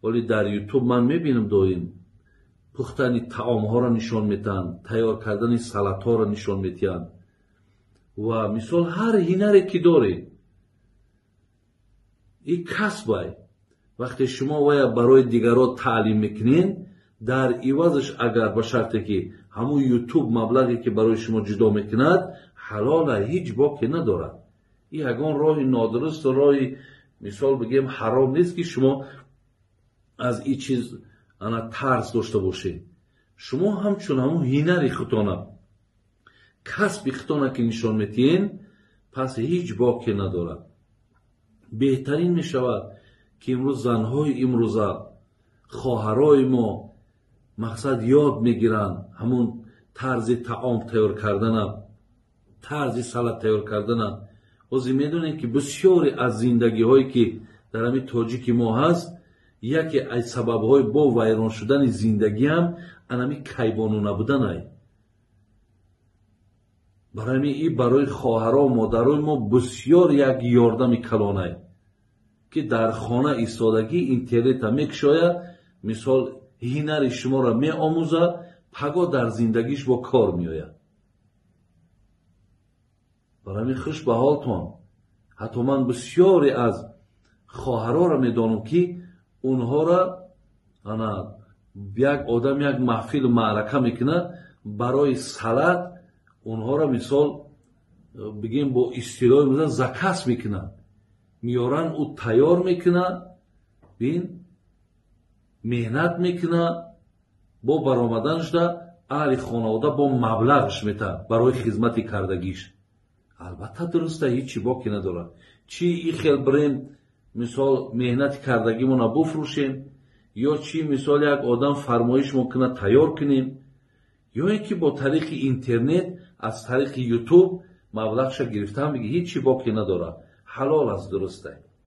ولی در یوتیوب من میبینم دویم پختن طعام ها را نشان میدن، تیار کردن سلات ها را نشان میدن و مثال هر هنری که داره این کسبه. وقتی شما ویا برای دیگران تعلیم میکنین، در عوضش اگر به شرطی که همون یوتیوب مبلغی که برای شما جدا میکند حلال هیچ باکی ندارد. این یگان راه نادرست و راه مثال بگیم حرام نیست که شما از این چیز ترس داشته باشید. شما همچون همون هنری خودتان کسب خودتان که نشان میتین پس هیچ باکی ندارد. بهترین میشود که امروز زنهای امروزه خواهرای ما مقصد یاد میگیرن همون طرز طعام تیار کردن، طرز سلات تیار کردن. وزی میدونید که بسیاری از زندگی هایی که در همین تاجیک ما هست، یکی از سبب های با ویران شدن زندگی هم انمی کیبانو نبودن های. برای خواهرها و مادرای ما بسیار یک یاردم کلانه که در خانه ایستادگی اینترنت هم میکشاید، مثال هنر شما را می آموزه، پگاه در زندگیش با کار می آید. برای خوش به حالتون. حتی من بسیاری از خواهرها را می دانم که اونها را یک آدم یک محفل معرکه میکنه برای سلات، اونها را مثال بگیم با اصطلاح مثلا زکس میکنن، میارن او تیار میکنه، بین مهنت میکنه، با برآمدنش دا اهل خانواده با مبلغش میته برای خدمت کردگیش. البته درسته هیچی باکی نداره. چی این خیل بریم مثال مهنت کردگی مون بفروشیم، یا چی مثال یک آدم فرمایش ممکنه تیار کنیم، یا اینکه با طریق اینترنت از طریق یوتیوب مبلغش گرفتن بگی هیچی باکی نداره. حلال است، درسته.